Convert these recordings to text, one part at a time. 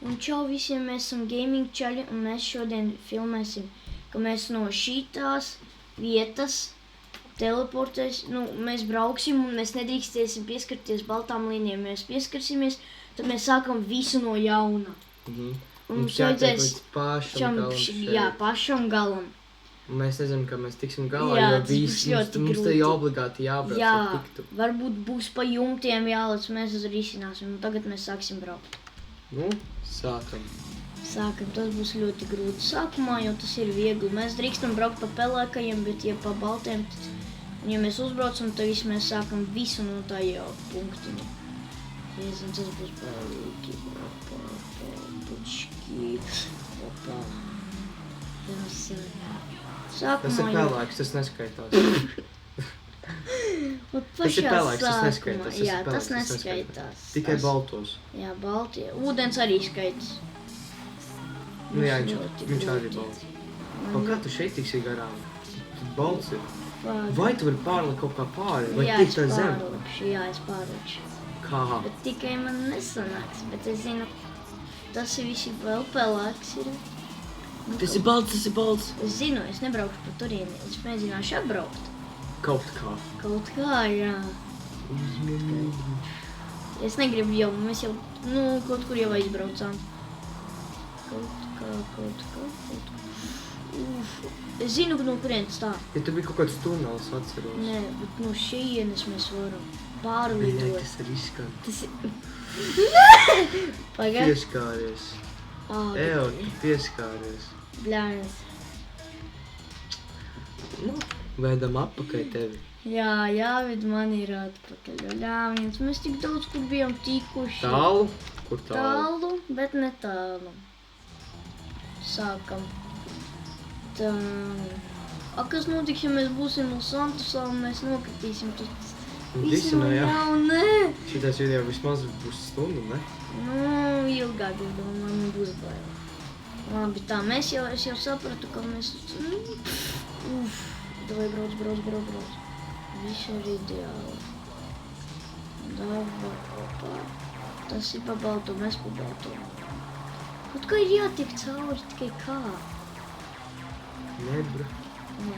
Un čau visiem, mēs esam gaming čaļi un mēs šodien filmēsim, ka mēs no šitās vietas mēs brauksim un mēs nedrīkstēsim pieskarties baltām līnijām. Mēs pieskarsimies, tad mēs sākam visu no jauna. Un mums jātiek līdz pašam galam šeit. Jā, pašam galam. Un mēs nezinām, ka mēs tiksim galā, Jā, jo visi mums te obligāti jābrauc, Jā, lai tiktu. varbūt būs pa jumtiem jālec, mēs risināsim. Un tagad mēs sāksim braukt. Nu, sākam. Sākam, tas būs ļoti grūti sākumā, jo tas ir viegli. Mēs drīkstam braukt pa pelēkajiem, bet ja pa baltiem, un ja mēs uzbraucam, tad visu mēs sākam visu no tā jau punktiņa. Jēzim, tas būs balīgi. Pučki. Opa. Tas ir pelēks, tas neskaitās. Tas ir pelēks, tas neskaitās. Jā, tas neskaitās. Tikai baltos. Jā, baltie. Ūdens arī skaitas. Nu jā, viņš arī balts. Un kā tu šeit tiksi garām? Tad balts ir. Vai tu vari pārlikt kaut kā pāri? Vai tik tā zem? Jā, es pārlikšu. Kā? Bet tikai man nesanāks, bet es zinu, tas ir visi vēl pelēks ir. Tas ir balts, tas ir balts. Es zinu, es nebraukšu pa turieni, es mēģināšu apbraukt. Kaut kā. Kaut kā, jā. Uzmanīgi. Es negribu jau, mēs jau, kaut kur jau aizbraucām. Kaut kā. Es zinu, no kurienes tā. Ja tu bija kaut kāds tunels, atceros. Nē, bet no šejienes mēs varam pārlidot. Tas ir riskanti. Tas ir... Pagad. Pieskāries. Ejo, tu pieskāries. Bļājas. Nu, vēdam atpakaļ tevi. Jā, jāved man ir atpakaļ. Ļāviens, mēs tik daudz, kur bijām tikuši. Tālu? Kur tālu? Tālu, bet ne tālu. Sākam. Tā. Kas notiks, ja mēs būsim no Santosā un mēs nokritīsim? Visi no jauna. Šitās video vismaz būs stundu, ne? Ilgāk, es domāju, man būs bail. Labi, tā, es jau sapratu, ka mēs... Davai, brauc. Viss ir ideāli. Davai, opā. Tas ir pa balto, mēs pa balto. Kaut kā ir jātiek cauri, tikai kā? Nebra.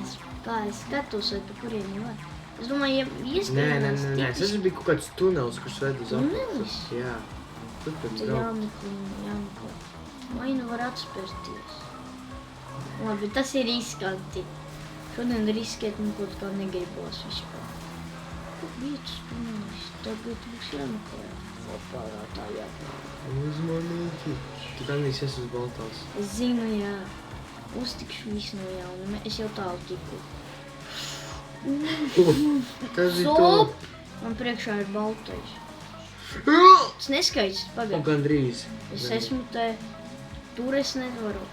Es skatos, vai pa kurieni var. Es domāju, ja ieskatās Nē, tas bija kaut kāds tunels, kurš ved uz apakšu. Tunelis? Jā. Turpin Te braukt. jāmeklē. Vai nu var atspērties. Labi, tas ir riskanti. Šodien riskēt man kaut kā negribos vispār. Kur bija tas tunelis? Tagad būs jāmeklē. Opā, tā jāpārāk. Uzmanīgi. Tu gandrīz esi uz baltās. Es zinu, jā. Uztikšu visu no jauna. Es jau tālu tiku. Tas bija Stop! Man priekšā ir baltais. tu. Tas neskaits, Un pagaid. gandrīz. Es esmu te. Tur es nevaru.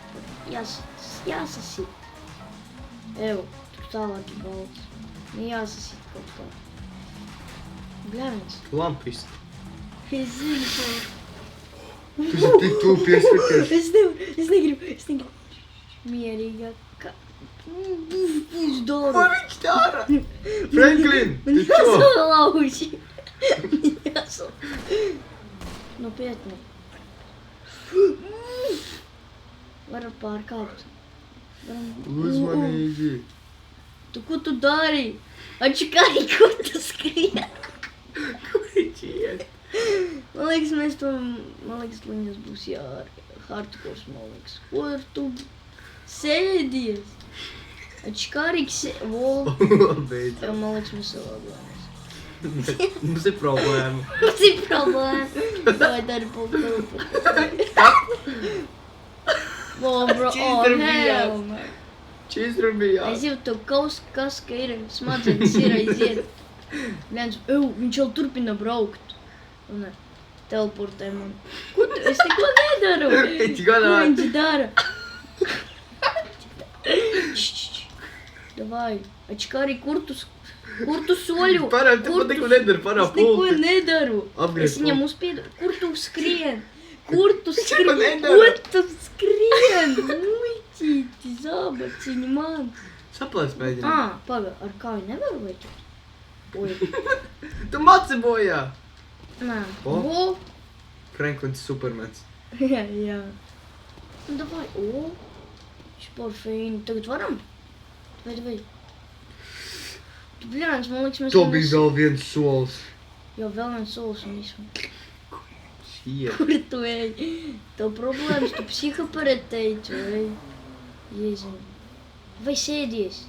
Jāsasit. Ev, tur tālāk ir balts. Jāsasit kaut kā. Bļāviens. Lampisti. Es zinu, ko. Tu esi tik tu pieskaties. Es negribu. Mierīgāk. Būs dara. Ko viņš dara? Franklin, tu čo? Jāsalauži. Nopietni. Varam pārkāpt. Uzmanīgi. Ko tu dari? Atšakāri, kur tu skrien? Kur viņš iet? Man liekas, viņas būs hardcores, man liekas. Ko ar tu sēdies? Atškārīgs Beidzot. Man liekas, mums ir problēmas. Mums ir problēma. Mums ir problēma. Vai dari pulpulpu? Bro, hell, man. Čīzdru bija Es jūtu, kas ka ir smadzenes ir aiziet. Viņš jau turpina braukt. Un teleportē man. Ko tu? Es neko nedaru. Ko viņš dara? Davai, Ačkāri, kur tu soļu? Parād, tu pat neko nedari, parād Es neko pulti. nedaru. Apgriez Es viņam pulti. uzspiedu. Kur tu skrien? Ko nedaru? tu skrien? Muļķīti, zābaciņi man. Saplēs mēģināt. Paga, ar kāju nevaru veķot? Oi. Tu maci bojā. Nē. O. Bo. Franklins Supermans. Jā. Nu, davai, šporfīni. Tagad varam? Vai. Tu bļāns, man liekas, mēs... To bija vēl viens solis. Jā, vēl viens solis un visu. Šie. Kur tu ej? Tev problēmas, tu psihoparateici, vai? Jēzim. Vai sēdies?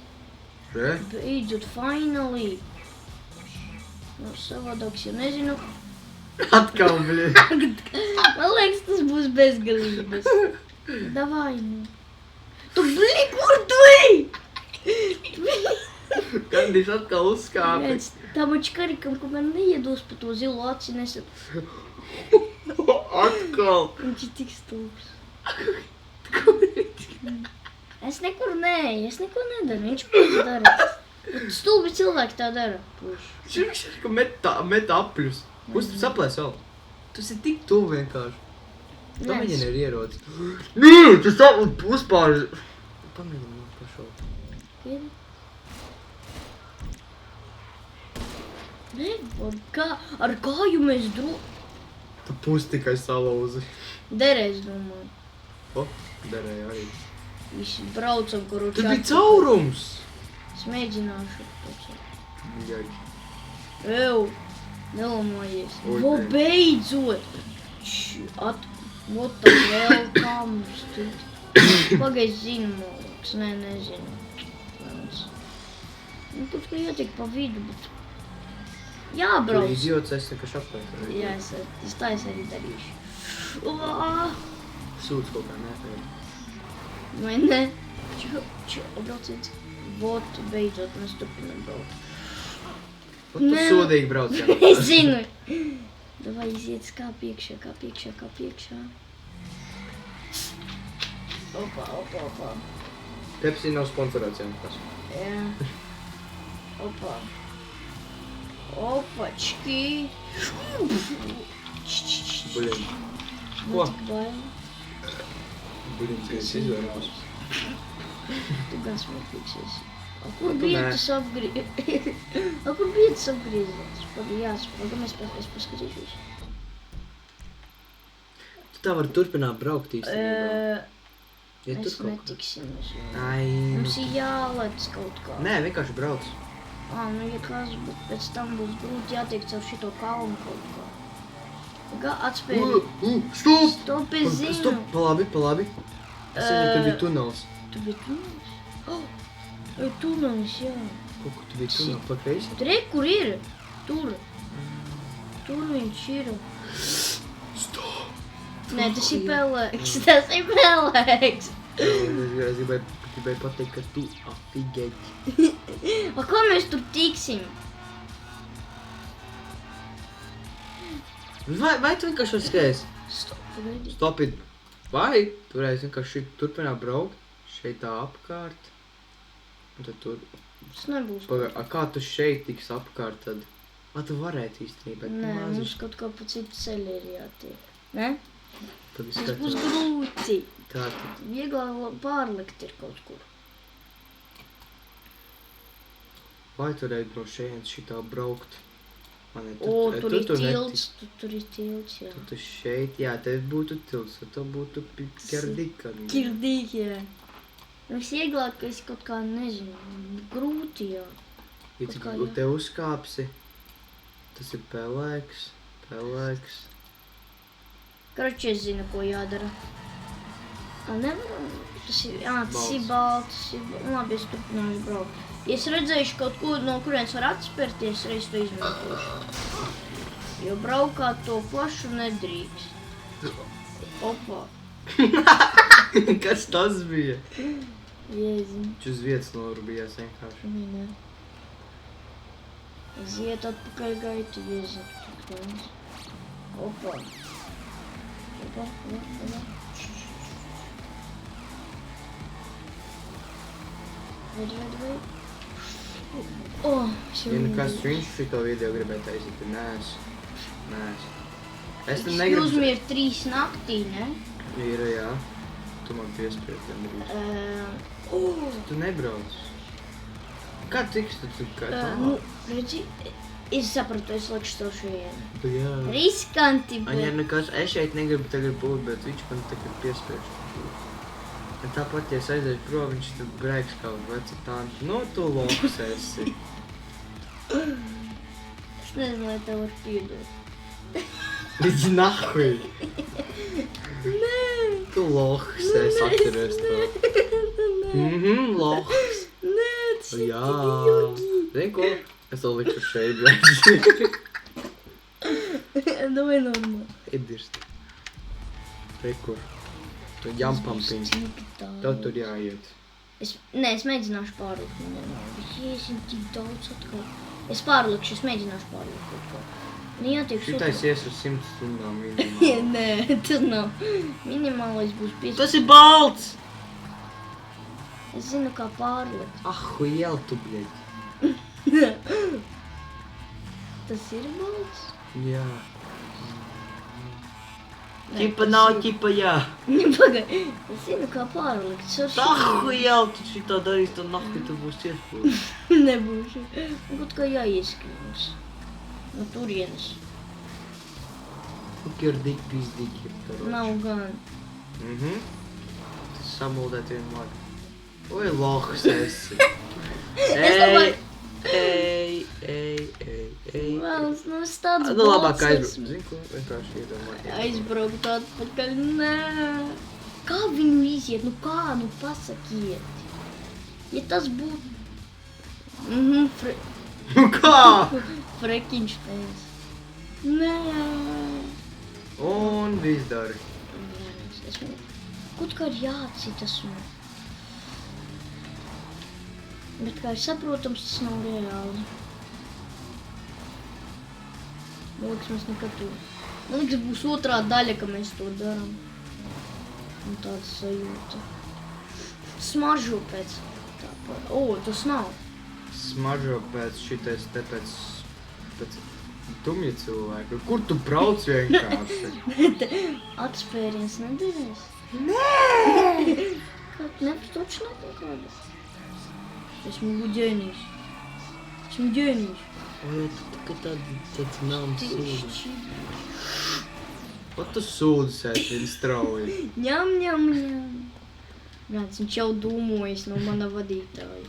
Re? Beidzot, finally. Nu, savādāks, ja nezinu. Atkal, bļē. Man liekas, tas būs bezgalības. Davai, nu. Tu, bļi, kur tu ej? Kandis atkal uzskāpi. Viens tam očkarikam, ko man neiedos pa to zilu aci nesat. Atkal. Viņš ir tik stulbs. Kur viņš? Es nekur nedaru, viņš pats dara. Stulbi cilvēki tā dara. Viņš ir, ka met apļus. Uz saplēs vēl. Tas ir tik tuvu vienkārši. Tā viņiem ir ierocis. Nē, tas tā uzpār. Pamēģinām man pašaut. Ir. Nevar, ar kāju mēs Tu pus tikai salauzi. derēs, domāju. O, derēja arī. Visi braucam, kur Tas bija caurums. Es mēģināšu. Jaļ. Ew, nelamojies. Oi, Vo, nē. beidzot! What the hell comes, dude? Pagaid zinu, Moliks. Nē, nezinu. Nu, kaut kā jātiek pa vidu, bet... Tu Jābrauc. idiots, es nekas apvērt. Jā, es tā es arī darīšu. Uā! Sūds kaut kā nefēr. Vai ne? Brauciet. Vot, beidzot, mēs turpinām braukt. Ot, tu Nē. sodīgi brauc, jā. Es zinu. Davai iziet, kā piekšā. Opa. Pepsi nav sponsorēts, jā. Tas. Jā. Opa. Opački. Buļiņ. Ko? Tik bail. Buļiņ, ka es izvērās. Tu gan smieklīgs esi. A Tu kur bija nē. tas apgrieziens? Pagaid, mēs paskatīšos. Tu tā vari turpināt braukt īstenībā. Ja Mēs tur kaut kā. netiksim. Ai, Mums ir jālec kaut kā. Nē, vienkārši brauc. Nu ja kas, bet pēc tam būs grūti jātiek caur šito kalnu kaut kā. Atspēri. Stop! Stop, es zinu. Stop, pa labi. Es zinu, tur bija tunels. Tu biji tunelis? Tunelis, jā. Kaut kur tu bija tunels pa kreisi? Tur kur ir? Tur viņš ir. Stop! Nē, tas ir pelēks. Es gribēju pateikt, ka tu afigēķi. Kā mēs tur tiksim? Vai tu vienkārši skriesi? Stop, pagaidi. Stopid. Vai tu varēsi vienkārši šeit turpināt braukt? Šeit tā apkārt. Un tad tur. Tas nebūs. Kā tu šeit tiks apkārt tad? Tu varētu īstenībā, bet Nē, mazi. mums kaut kā pa citu ceļu ir jātiek. Ne? Tad es Tas būs skatos. grūti. Tā tad. Vieglāk pārlikt ir kaut kur. Vai tu varētu no šejienes šitā braukt? Mani, Tur ir tilts, netic. tur ir tilts, jā. Tu šeit, jā, tev būtu tilts, tad būtu pirdika. Kirdīgi, jā. Vieglāk, es kaut kā nezinu, grūti, jā. Ja kaut tu kā, jā. te uzkāpsi, tas ir pelēks. Karoči, es zinu, ko jādara. Nevaram, tas ir balts, labi, es turpināšu braukt. Ja es redzējuši kaut ko, no kurienes var atspērties, reiz to izmantošu. Jo braukāt to plašu nedrīkst. Opa. Kas tas bija? Jēziņ. Viņš uz vietas norubījās vienkārši. Nē. Es iet atpakaļ gaitu, jēziņ. Opa. Vai. Ja nu kas viņš šito video gribēja taisīt, tad neesmu. Es te Excuse negribu... me, ir 3 naktī, ne? Ir, jā. Tu man piespēji gandrīz. Tu nebrauc. Kā tiks tu kā tā? Nu, redzi, Es sapratu, es likšu to šajienu. Jā. Riskanti, Aņa, bet... nekas, es šeit negribu tagad būt, bet viņš man tagad piespiež. Bet tāpat, ja es aizēšu prom, viņš tad brēks kā veca tanti. Nu, tu loks esi. Es nezinu, lai tev var piedot. Līdz nahui. Nē! Tu loks esi, atceries to. Loks. Nē, tas ir Jā. tik jogi. Zini ko? Es to likšu šeit, blēdzi. Davai normāli. Idirst. Rekur. Tu jampampiņ. Cik daudz. Tev tur jāiet. Nē, es mēģināšu pārlikt. Jēsim, tik daudz atkal. Es pārlikšu, es mēģināšu pārlikt kaut ko. Nu, jātiek Šitais ies ar 100 stundām minimāli. Nē, tas nav. Minimālais būs 5. Tas ir balts! Es zinu, kā pārlikt. Ah, huiel tu, bļeģi. Tas ir balts? Jā. Nē, Ķipa tas nav, ir- ķipa jā. Pagai, es zinu, kā pārlikt. Ah, huiel, tu šitā darīs, tad nahui tu būs iespūs. Nebūšu. Kaut kā jāieskrīnas. No turienes.Uk ir dik pizdīgi. Nav gan. Tas samuldēt vienmēr. Oi, lohs esi. domāju- Ej. Vēlas, nu es tāds Nu, labāk balts aizbraukt. esmu. Zini ko? Vienkārši iedomājies. Aizbraukt atpakaļ, nē. Kā viņu iziet? Nu kā, nu pasakiet. Ja tas būtu... Nu kā? Frekinšteins. Nē. Un viss dari. Esmu... Kaut kā ir jācitas man. Bet kā ir saprotams, tas nav reāli. Man liekas, mēs nekad to... Man liekas, būs otrā daļa, ka mēs to darām. Un tāda sajūta. Smaržo pēc tāpat. O, tas nav. Smaržo pēc šitais te pēc tumja cilvēka. Kur tu brauc vienkārši? Atspēriens nederēs. Nē! Kā, toči nav kādas. Esmu ģēnijs. Esmu ģēnijs. Oi, tu tikai tāds nams sūdi. Tieši. O tu sūdi sēs vien strauji. Ņem, ņem, ņem. Nāc, viņš jau dūmojas no mana vadītāja.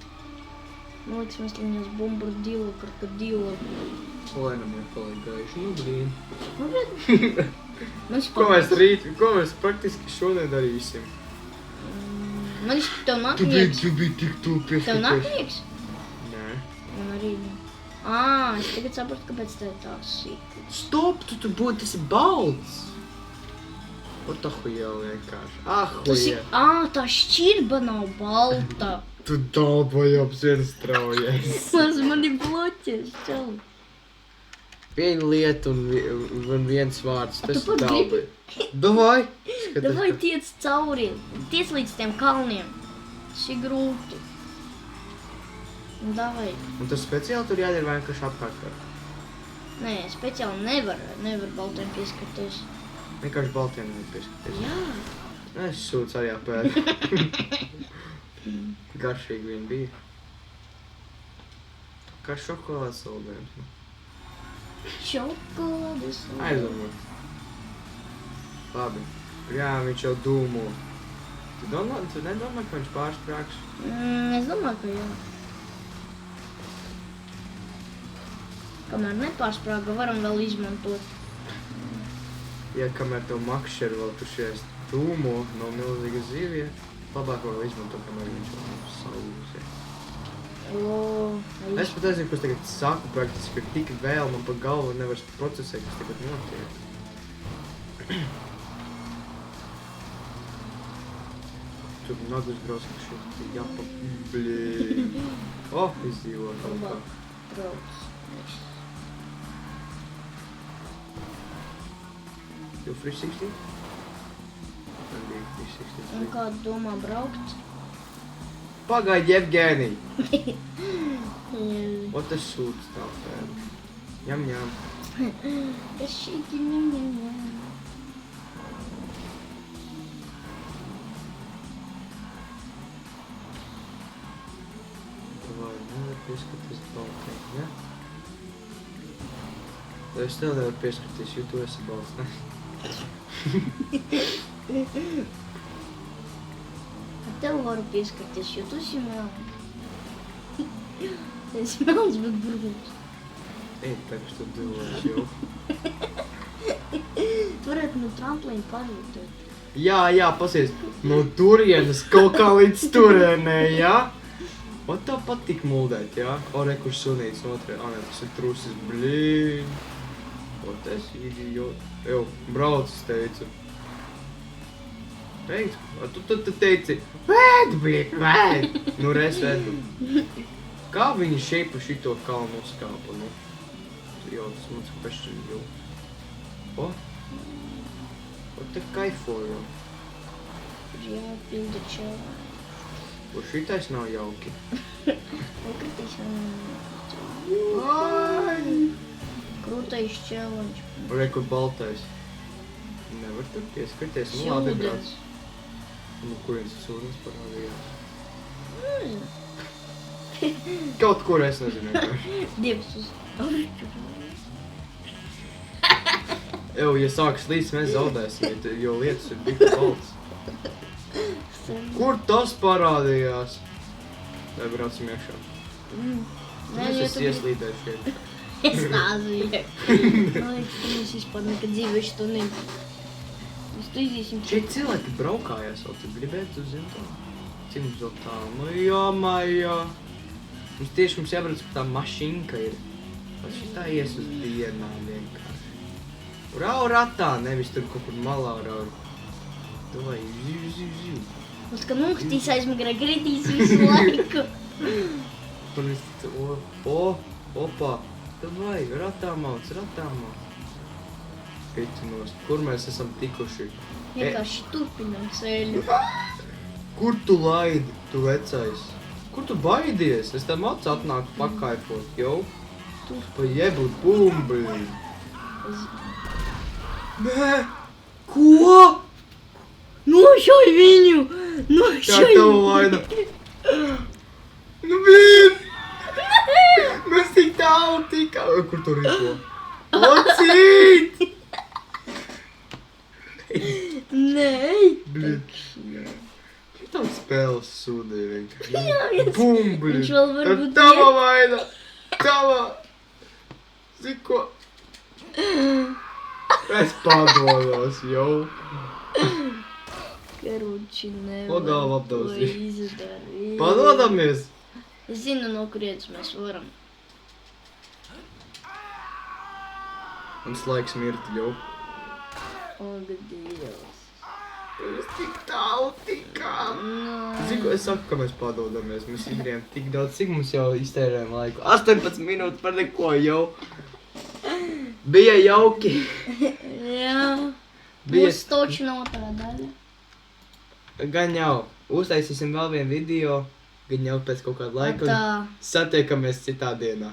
Man liekas, mēs viņas bombardilo, krokodilo. Lēnam jau paliek gaiši. Nu, blīn. Nu, bet... Ko mēs praktiski šodien darīsim? Man viņš tev nāk nieks. Tu biji tik tu pieskaties. Tev nāk nieks? Nē. Man arī ne. Es tagad sapratu, kāpēc tev tāds sīk. Stop, tu būtu, tas ir balts. O tā huijā vienkārši. Ah, Tas ir... huijā. Tā šķirba nav balta. Tu dalbojams vien straujies. Tas mani bloķēs, čau. Viena lieta un viens vārds. Tu Tas pat dalbi. gribi? Davai. Davai tiec cauri. Tiec līdz tiem kalniem. Tas ir grūti. Davai. Un tas speciāli tur jādara vienkārši apkārt. Nē, speciāli nevar baltiem pieskarties. Vienkārši baltiem nepieskaties. Jā. Es sūdzu arī apēd. Garšīgi vien bija. Kā šokolādes saldējums. Šokolādes. Aizvarbūt. Labi. Jā, viņš jau dūmo. Tu nedomā, ka viņš pārsprāks? Es domāju, ka jā. Kamēr nepārsprāga, varam vēl izmantot. Ja kamēr tev makšķer vēl tu šies dūmo no milzīga zivja, labāk vēl izmantot, kamēr viņš vēl nav saūsi. Es pat nezinu, ko es tagad saku praktiski, ka tik vēl man pa galvu nevar procesēt, kas tagad notiek. Tur nagus brausk šeit, japa, blīd. Izdzīvo kaut kā. Brauc. You 360? Man bija 360. Un kā domā braukt? Pagaidi, Evgenij! O tas sūds tā pēd. Jam, jam. Tas šīki ņem. Vai nevar pieskaties baltē, ne? Es tev nevaru pieskarties, jo tu esi balsts, ne? Tev varu pieskarties, jo tu esi melns. Es melns, bet burgers. Ej, tagad tu domāji, jau. Tu varētu no tramplīna parūtēt. Jā, pasies. No turienes kaut kā līdz turienei, jā? O, tā patīk muldēt, jā? O, re, kurš sunīts notrē. Nē, tas ir trusis, blīn. O, tas idiot. Ew, brauc, es teicu. Teicu? Tu teici, vēd, blīn, vēd. Nu, reiz vedu. Kā viņi šeit pa šito kalnu uzkāpa, nu? Jo, tas mums pešķi jau. O, te kaifo jau. Jāpilda čēlā. O, šitais nav jauki. Nokritīs man. Ai! Krūtais čēlaņš. Re, kur baltais. Nevar tur pieskarties, nu labi, brāc. Nu, kurienes tas ūdens parādījās? Kaut kur es nezinu vienkārši. Dievs uz avrķu. Ew, ja sāks līdz, mēs zaudēsim, jo lietas ir bika balts. Kur tas parādījās? Vai braucam iekšā? Es esmu ieslīdējis šeit. Es nāzu, jā. Man liekas, ka mēs vispār nekad dzīvojuši to nebūtu. Mēs tu izīsim. Šeit cilvēki braukājās vēl, tu gribētu zināt to? Cik mums vēl tā? Nu jā. Mums tieši jābrauc, ka tā mašinka ir. Pat šitā ies uz dienām vienkārši. Rau ratā, nevis tur kaut kur malā rau. Davai, ziu. Mums kā nokritīs aizmugurē, kritīs visu laiku. Un es ticu, opā. Davai, ratā mauc. Picinos, kur mēs esam tikuši? Vienkārši turpinām ceļu. Kur tu laidi, tu vecais? Kur tu baidies? Es tam acu atnāku pakaifot, jau. Tu pa jebut bumbli. Nē! Ko? Nošauj viņu! Tā tava vaina. Nu, blīn! Mēs tik tālu tikā. Kur tu rīko? Locīt! Nē, Blīn. Tam spēles sūdīja vienkārši. Jā, Bumbli! viņš vēl varbūt Tā tava vaina! Tava! Ziko! Es padodos jau. Karuči nevar Pagalvu to apdauzīt. izdarīt. Padodamies! Es zinu, no kurienes mēs varam. Mums laiks mirt jau. Ak, Dievs. Mēs tik tālu tikām. Ziko, es saku, ka mēs padodamies. Mēs izdarījām tik daudz, cik mums jau iztērējām laiku. 18 minūtes par neko jau. Bija jauki. Jā. Būs toči nav tā daļa. Gan jau. Uztaisīsim vēl vienu video. Gan jau pēc kaut kāda laika. Tā. Satiekamies citā dienā.